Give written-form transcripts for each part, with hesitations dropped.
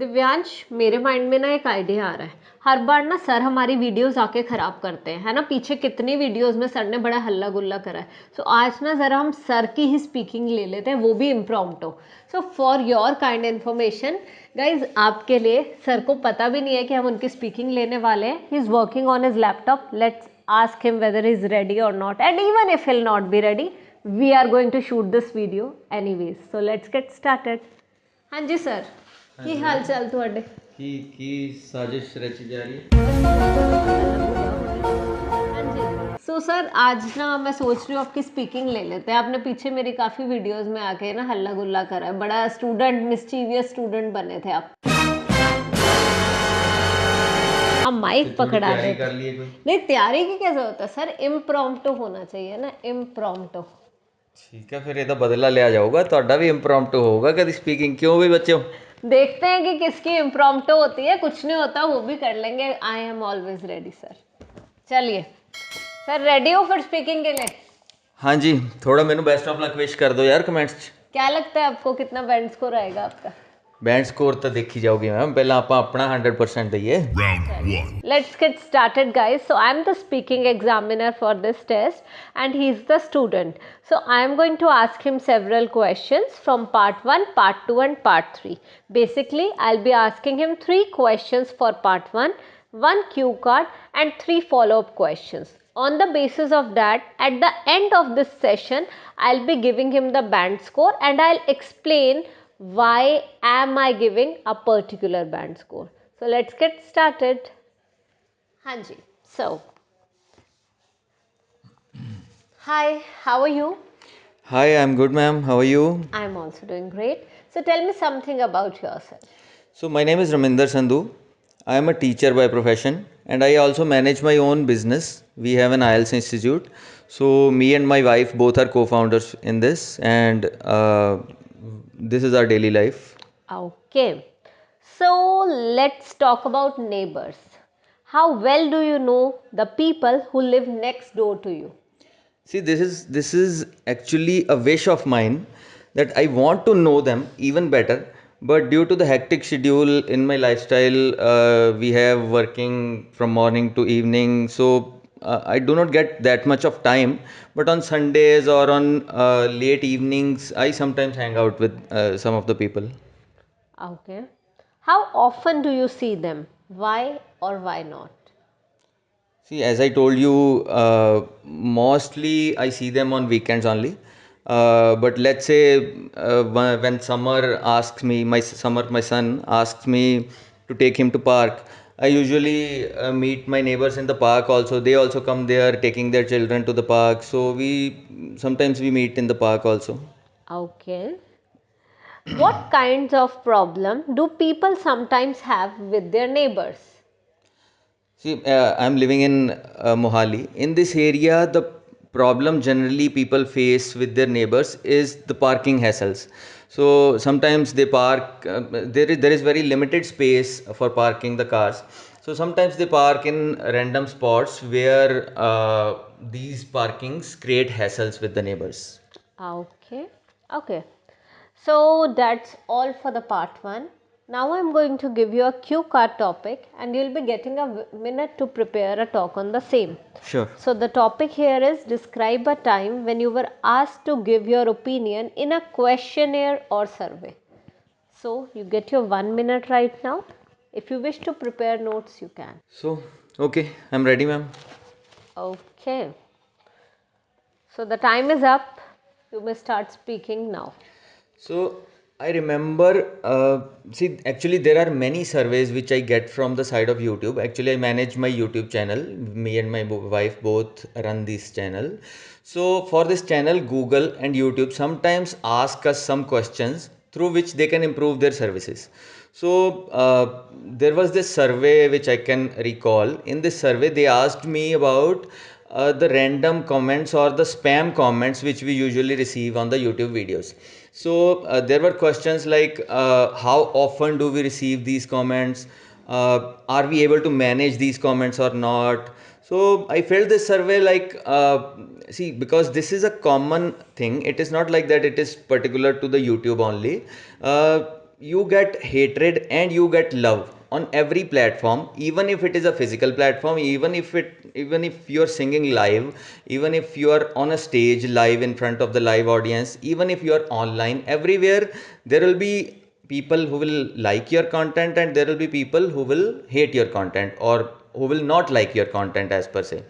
दिव्यांश, मेरे माइंड में ना एक आइडिया आ रहा है। हर बार ना सर हमारी वीडियोस आके ख़राब करते हैं, है ना। पीछे कितनी वीडियोस में सर ने बड़ा हल्ला गुल्ला करा है। सो आज ना ज़रा हम सर की ही स्पीकिंग ले लेते हैं, वो भी impromptu. So for your kind information guys, आपके लिए सर को पता भी नहीं है कि हम उनकी स्पीकिंग लेने वाले हैं। He is working on his laptop. Let's ask him whether he is ready or not, and even if he'll not be ready, we are going to shoot this video anyways. So let's get started. हाँ जी sir, की हाल चाल ਤੁਹਾਡੇ? की साजिश रची जा रही है। हाँ जी। सो सर, आज ना मैं सोच रही हूँ आपकी स्पीकिंग ले लेते हैं। आपने पीछे मेरी काफ़ी वीडियोस में आके ना हल्ला गुल्ला करा है, बड़ा स्टूडेंट, मिस्चीवियस स्टूडेंट बने थे आप। हम माइक पकड़ा तैयारी दे। कर लिए कोई? नहीं, तैयारी की कैसे होता है सर, इम्प्रॉम्प्टो होना चाहिए ना, इम्प्रॉम्प्टो। ठीक है, फिर ਇਹਦਾ ਬਦਲਾ ਲਿਆ ਜਾਊਗਾ। ਤੁਹਾਡਾ ਵੀ ਇੰਪ੍ਰੋम्प्टू ਹੋਊਗਾ कभी स्पीकिंग, क्यों भी बच्चों? देखते हैं कि किसकी इम्प्रॉम्प्टो होती है। कुछ नहीं होता, वो भी कर लेंगे। I am always ready sir. चलिए सर, रेडी हो फिर स्पीकिंग के लिए? हाँ जी, थोड़ा मैंने बेस्ट ऑफ लक विश कर दो यार कमेंट्स 'ਚ। क्या लगता है आपको कितना बैंड स्कोर आएगा आपका? बैंड स्कोर तो देखी जाओगी मैम, पहला आप अपना 100% दइए। Let's get started guys. So I'm the speaking examiner for this test and he's the student. So I'm going to ask him several questions from part 1, part 2 and part 3. Basically I'll be asking him 3 questions for part 1, 1 cue card and 3 follow-up questions. On the basis of that, at the end of this session, I'll be giving him the band score and I'll explain why am I giving a particular band score. So let's get started. Hanji. So, hi, how are you? Hi, I'm good ma'am, how are you? I'm also doing great. So tell me something about yourself. So my name is Raminder Sandhu. I am a teacher by profession and I also manage my own business. We have an IELTS institute. So me and my wife both are co-founders in this, and this is our daily life. Okay. So let's talk about neighbors. How well do you know the people who live next door to you? See, this is actually a wish of mine that I want to know them even better, but due to the hectic schedule in my lifestyle, we have working from morning to evening, so I do not get that much of time. But on Sundays or on late evenings, I sometimes hang out with some of the people. Okay. How often do you see them? Why or why not? See, as I told you, mostly I see them on weekends only. But let's say when summer asks me, my son asks me to take him to park. I usually meet my neighbors in the park also. They also come there, taking their children to the park. So we sometimes we meet in the park also. Okay. What kinds of problem do people sometimes have with their neighbors? See, I'm living in Mohali. In this area, the problem generally people face with their neighbors is the parking hassles. So sometimes they park. There is very limited space for parking the cars. So sometimes they park in random spots where these parkings create hassles with the neighbors. Okay. Okay. So that's all for the part 1. Now I'm going to give you a cue card topic and you'll be getting a minute to prepare a talk on the same. Sure. So the topic here is describe a time when you were asked to give your opinion in a questionnaire or survey. So you get your 1 minute right now. If you wish to prepare notes, you can. So, okay, I'm ready, ma'am. Okay. So the time is up. You may start speaking now. So I remember, see, actually there are many surveys which I get from the side of YouTube. Actually, I manage my YouTube channel. Me and my wife both run this channel. So for this channel, Google and YouTube sometimes ask us some questions through which they can improve their services. So there was this survey which I can recall. In this survey, they asked me about the random comments or the spam comments which we usually receive on the YouTube videos. So there were questions like how often do we receive these comments? Are we able to manage these comments or not? So I felt this survey like, see, because this is a common thing. It is not like that it is particular to the YouTube only. you get hatred and you get love on every platform, even if it is a physical platform, even if you are singing live, even if you are on a stage live in front of the live audience, even if you are online, everywhere there will be people who will like your content and there will be people who will hate your content or who will not like your content as per se.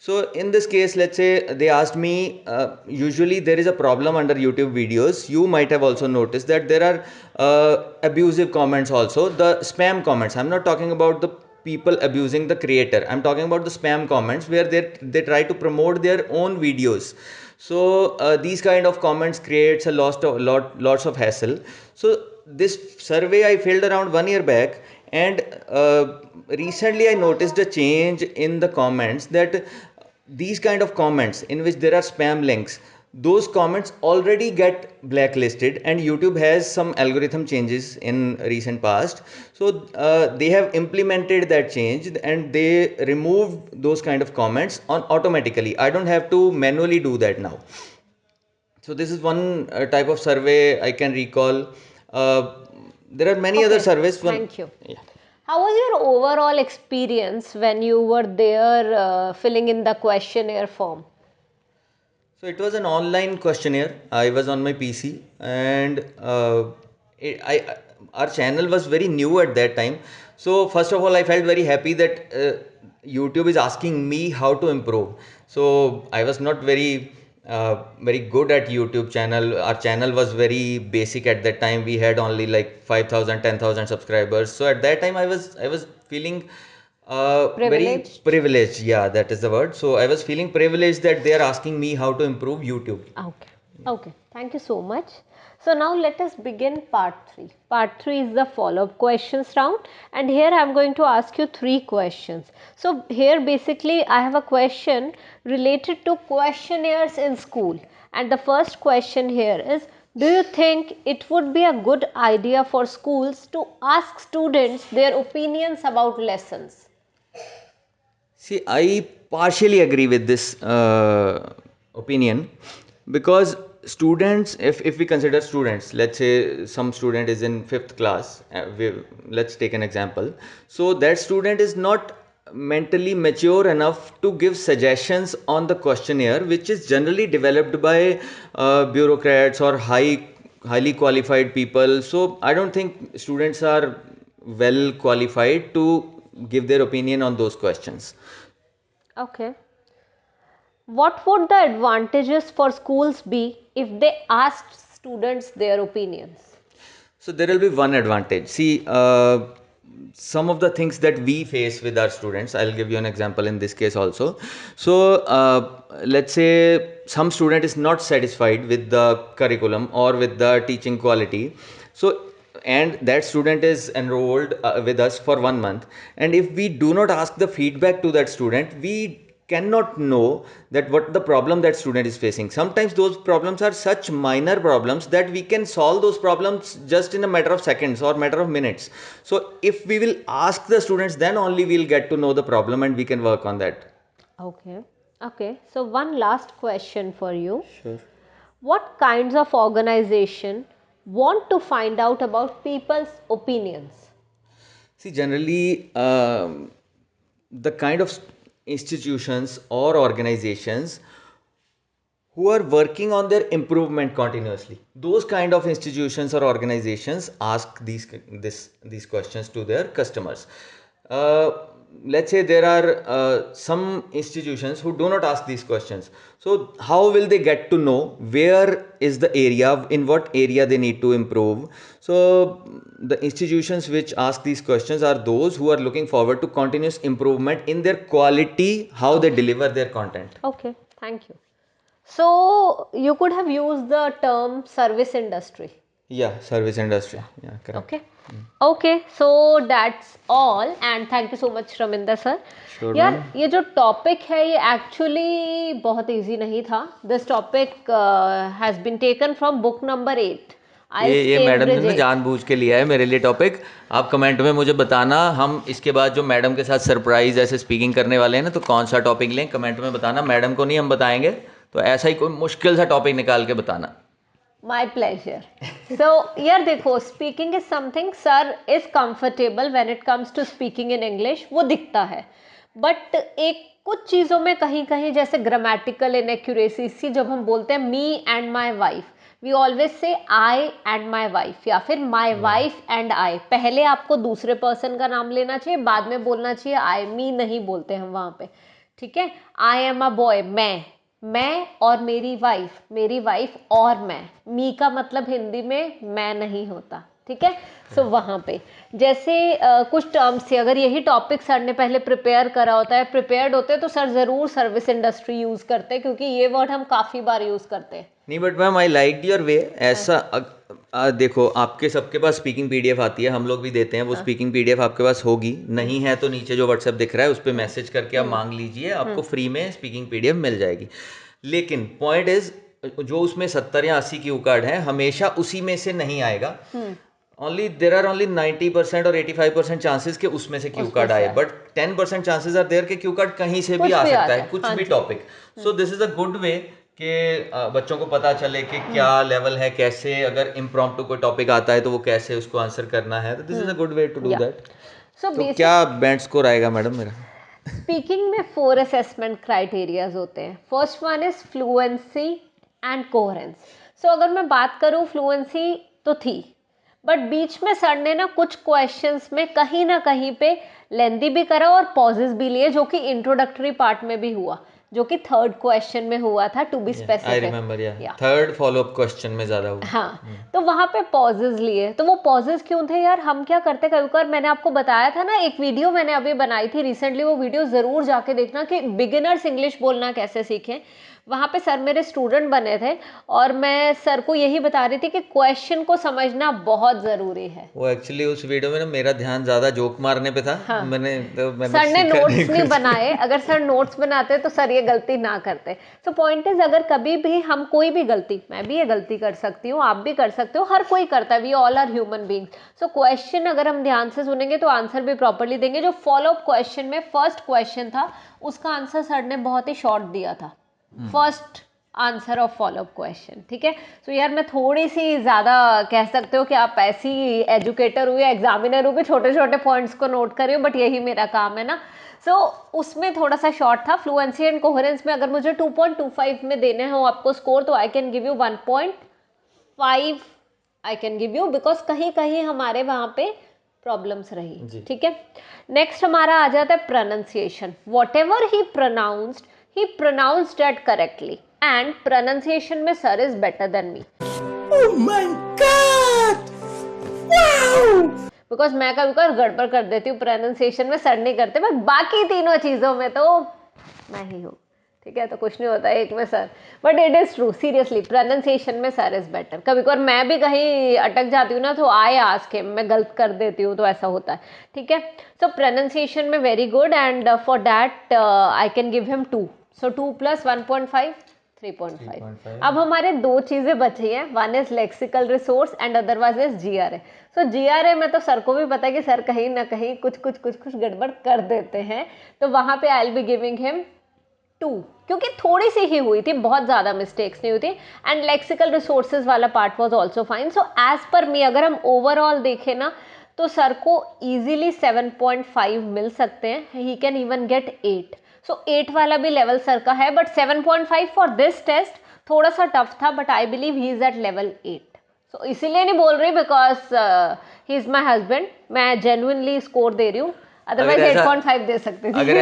So in this case, let's say they asked me, usually there is a problem under YouTube videos. You might have also noticed that there are abusive comments also, the spam comments. I'm not talking about the people abusing the creator. I'm talking about the spam comments where they try to promote their own videos. So these kind of comments creates a lots of hassle. So this survey I filled around 1 year back, and recently I noticed a change in the comments, that these kind of comments in which there are spam links, those comments already get blacklisted, and YouTube has some algorithm changes in recent past. So they have implemented that change and they removed those kind of comments on automatically. I don't have to manually do that now. So this is one type of survey I can recall. uh, there are many other Okay, surveys. thank you. Yeah. How was your overall experience when you were there filling in the questionnaire form? So it was an online questionnaire. I was on my PC, and our channel was very new at that time. So first of all, I felt very happy that YouTube is asking me how to improve. So I was not very good at YouTube channel. Our channel was very basic at that time. We had only like 5,000, 10,000 subscribers. So at that time, I was feeling very Privileged? privileged. Yeah, that is the word. So I was feeling privileged that they are asking me how to improve YouTube. Okay. Okay. Thank you so much. So now let us begin part 3. Part 3 is the follow-up questions round, and here I am going to ask you 3 questions. So here basically I have a question related to questionnaires in school, and the first question here is, do you think it would be a good idea for schools to ask students their opinions about lessons? See, I partially agree with this opinion, because students, if we consider students, let's say some student is in fifth class, let's take an example. So that student is not mentally mature enough to give suggestions on the questionnaire, which is generally developed by bureaucrats or highly qualified people. So I don't think students are well qualified to give their opinion on those questions. Okay. What would the advantages for schools be if they asked students their opinions? So there will be one advantage. See, some of the things that we face with our students, I'll give you an example in this case also. So let's say some student is not satisfied with the curriculum or with the teaching quality. So and that student is enrolled with us for 1 month, and if we do not ask the feedback to that student, we cannot know that what the problem that student is facing. Sometimes those problems are such minor problems that we can solve those problems just in a matter of seconds or matter of minutes. So if we will ask the students, then only we'll get to know the problem and we can work on that. Okay. Okay. So one last question for you. Sure. What kinds of organization want to find out about people's opinions? See, generally, the kind of institutions or organizations who are working on their improvement continuously, those kind of institutions or organizations ask these questions to their customers. uh, let's say there are some institutions who do not ask these questions. So how will they get to know where is the area, in what area they need to improve? So the institutions which ask these questions are those who are looking forward to continuous improvement in their quality, how they deliver their content. Okay. Thank you. So you could have used the term service industry. Yeah, service industry. Yeah, correct. Okay. Okay, so that's all, and thank you so much Raminder sir. Sure, यार ma'am. ये जो topic है ये actually बहुत easy नहीं था. This topic has been taken from book number 8. ये madam ने ना जानबूझ के लिया है मेरे लिए टॉपिक. आप कमेंट में मुझे बताना, हम इसके बाद जो मैडम के साथ सरप्राइज ऐसे स्पीकिंग करने वाले हैं ना, तो कौन सा टॉपिक लें, कमेंट में बताना. मैडम को नहीं हम बताएंगे, तो ऐसा ही कोई मुश्किल सा टॉपिक निकाल के बताना. My pleasure. सो यार देखो, speaking is something, sir is comfortable when it comes to speaking in English, वो दिखता है. बट एक कुछ चीज़ों में कहीं कहीं जैसे ग्रामेटिकल इनएक्यूरेसी सी, जब हम बोलते हैं me and my wife, we always say I and my wife, या फिर माई वाइफ एंड आई. पहले आपको दूसरे पर्सन का नाम लेना चाहिए, बाद में बोलना चाहिए आई. मी नहीं बोलते हम वहाँ पे, ठीक है. आई एम अ बॉय, मैं और मेरी वाइफ और मैं. मी का मतलब हिंदी में मैं नहीं होता, ठीक है. सो वहाँ पे जैसे कुछ टर्म्स थे, अगर यही टॉपिक सर ने पहले प्रिपेयर करा होता है, प्रिपेयर्ड होते तो सर ज़रूर सर्विस इंडस्ट्री यूज़ करते, क्योंकि ये वर्ड हम काफ़ी बार यूज़ करते हैं. नहीं but ma'am I like your way. ऐसा देखो, आपके सबके पास स्पीकिंग पीडीएफ आती है, हम लोग भी देते हैं वो. स्पीकिंग पीडीएफ आपके पास होगी, नहीं है तो नीचे जो व्हाट्सएप दिख रहा है उस पर मैसेज करके आप मांग लीजिए, आपको फ्री में स्पीकिंग पीडीएफ मिल जाएगी. लेकिन पॉइंट इज, जो उसमें 70 या 80 क्यू कार्ड है, हमेशा उसी में से नहीं आएगा. ओनली देर आर ओनली 90% और 85% चांसेस के उसमें से क्यू कार्ड आए, बट 10% चांसेस आर देयर कि क्यू कार्ड कहीं से भी आ सकता है, कुछ भी topic. So this is a good वे कि बच्चों को पता चले कि क्या लेवल है, कैसे अगर इम्प्रॉम्प्टू कोई टॉपिक आता है तो वो कैसे उसको आंसर करना है. तो this is a good way to do that. तो क्या बैंड स्कोर आएगा मैडम मेरा? स्पीकिंग में 4 असेसमेंट क्राइटेरियाज होते हैं. First one is fluency and coherence. So अगर मैं बात करूँ, फ्लुएंसी तो थी, बट बीच में सर ने ना कुछ क्वेश्चंस में कहीं ना कहीं पे लेंदी भी करा और पॉजेस भी लिए, जो कि इंट्रोडक्टरी पार्ट में भी हुआ, जो कि थर्ड क्वेश्चन में हुआ था, to be specific. I remember, या थर्ड फॉलोअप क्वेश्चन में ज़्यादा हुआ. हाँ, तो वहाँ पे पॉजेस लिए. तो वो पॉजेस क्यों थे यार? हम क्या करते, कभी कभार मैंने आपको बताया था ना, एक वीडियो मैंने अभी बनाई थी रिसेंटली, वो वीडियो ज़रूर जाके देखना कि बिगिनर्स इंग्लिश बोलना कैसे सीखें. वहाँ पे सर मेरे स्टूडेंट बने थे और मैं सर को यही बता रही थी कि क्वेश्चन को समझना बहुत ज़रूरी है. वो एक्चुअली उस वीडियो में ना मेरा ध्यान ज़्यादा जोक मारने पे था. हाँ. मैंने सर ने नोट्स नहीं बनाए. अगर सर नोट्स बनाते तो सर ये गलती ना करते. सो पॉइंट इज, अगर कभी भी हम कोई भी गलती, मैं भी ये गलती कर सकती हूँ, आप भी कर सकते हो, हर कोई करता है, we all are human beings. So question अगर हम ध्यान से सुनेंगे तो आंसर भी प्रॉपरली देंगे. जो फॉलोअप क्वेश्चन में फर्स्ट क्वेश्चन था, उसका आंसर सर ने बहुत ही शॉर्ट दिया था, first answer of follow up question, ठीक है. सो यार मैं थोड़ी सी ज़्यादा कह सकते हो कि आप ऐसी एजुकेटर हो या एग्जामिनर हो कि छोटे छोटे पॉइंट्स को नोट करिए, बट यही मेरा काम है ना. सो उसमें थोड़ा सा शॉर्ट था. फ्लुएंसी एंड कोहेरेंस में अगर मुझे 2.25 में देने हो आपको स्कोर, तो I can give you 1.5 I can give you, because कहीं कहीं हमारे वहाँ पे प्रॉब्लम्स रही, ठीक है. नेक्स्ट हमारा आ जाता है pronunciation. What ever he pronounced it correctly, and pronunciation में sir is better than me. Oh my God! Wow! Because मैं कभी कभी गड़बड़ कर देती हूँ pronunciation में, सर नहीं करते, बट बाकी तीनों चीज़ों में तो मैं ही हूँ, ठीक है. तो कुछ नहीं होता है एक में sir, but it is true, seriously pronunciation में सर इज़ बेटर. कभी कभी मैं भी कहीं अटक जाती हूँ ना, तो आई आस्क हिम, मैं गलत कर देती हूँ, तो ऐसा होता है, ठीक है. सो pronunciation में very good, and for that I can give him 2. सो 2 + 1.5 3.5. अब हमारे दो चीज़ें बची हैं, one is lexical resource and otherwise is GRA. So GRA में तो सर को भी पता है कि सर कहीं ना कहीं कुछ गड़बड़ कर देते हैं, तो वहाँ पे I will be giving him 2, क्योंकि थोड़ी सी ही हुई थी, बहुत ज़्यादा मिस्टेक्स नहीं हुई थी. एंड लेक्सिकल रिसोर्सेज वाला part was also fine. So as per me, अगर हम ओवरऑल देखें ना, तो सर को ईजिली 7.5 मिल सकते हैं. He can even get 8. सो 8 वाला भी लेवल सर का है, बट 7.5 फॉर दिस टेस्ट थोड़ा सा टफ था, but I believe he is at level 8. सो इसीलिए नहीं बोल रही because he is my husband, मैं जेन्युइनली स्कोर दे रही हूँ, अदरवाइज 8.5 दे सकते थे. अगर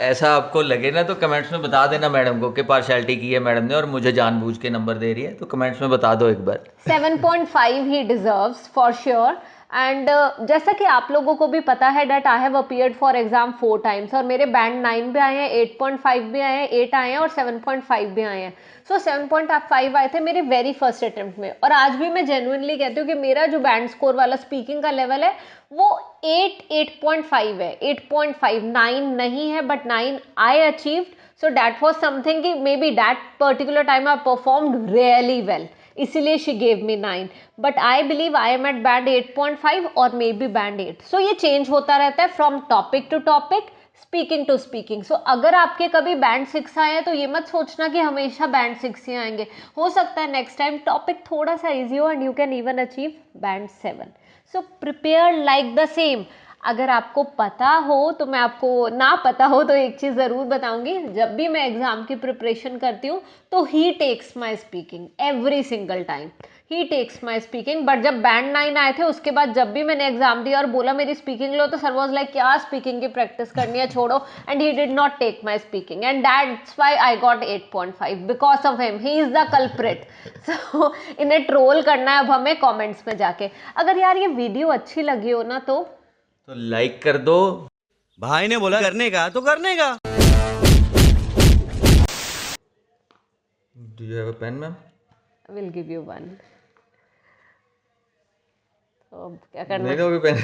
ऐसा आपको लगे ना, तो कमेंट्स में बता देना मैडम को कि पार्शियलिटी की है मैडम ने और मुझे जानबूझ के नंबर दे रही है, तो कमेंट्स में बता दो एक बार. 7.5 ही डिजर्व्स फॉर श्योर. एंड जैसा कि आप लोगों को भी पता है that I have appeared for exam 4 times, और मेरे बैंड 9 भी आए हैं, 8.5 भी आए हैं, 8 आए हैं और 7.5 भी आए हैं. सो 7.5 आए थे मेरे वेरी फर्स्ट अटेम्प्ट में, और आज भी मैं जेन्युइनली कहती हूँ कि मेरा जो बैंड स्कोर वाला स्पीकिंग का लेवल है वो 8.5 है. 8.5 9 नहीं है, but 9 I achieved. So that was something कि maybe that particular time I performed really well, इसीलिए she gave me 9. But I believe I am at band 8.5 और मे बी बैंड 8. सो ये चेंज होता रहता है from topic to topic, speaking to speaking. So अगर आपके कभी band 6 आए हैं तो ये मत सोचना कि हमेशा बैंड 6 ही आएंगे, हो सकता है नेक्स्ट टाइम टॉपिक थोड़ा सा इजी हो and you can even achieve band 7। So prepare like the same. अगर आपको पता हो तो मैं आपको, ना पता हो तो एक चीज़ ज़रूर बताऊंगी, जब भी मैं एग्ज़ाम की प्रिपरेशन करती हूँ तो he takes my speaking every single time, he takes my speaking. But जब बैंड 9 आए थे उसके बाद जब भी मैंने एग्जाम दिया और बोला मेरी स्पीकिंग लो, तो सर वाज लाइक क्या स्पीकिंग की प्रैक्टिस करनी है, छोड़ो, and he did not take my speaking and that's why I got 8.5 because of him, he is the culprit. So इन्हें ट्रोल करना है अब हमें कॉमेंट्स में जाके। अगर यार ये वीडियो अच्छी लगी हो ना तो लाइक कर दो। भाई ने बोला करने का तो करने का। Do you have a pen ma'am? I will give you one. तो क्या करना मेरे को भी पेन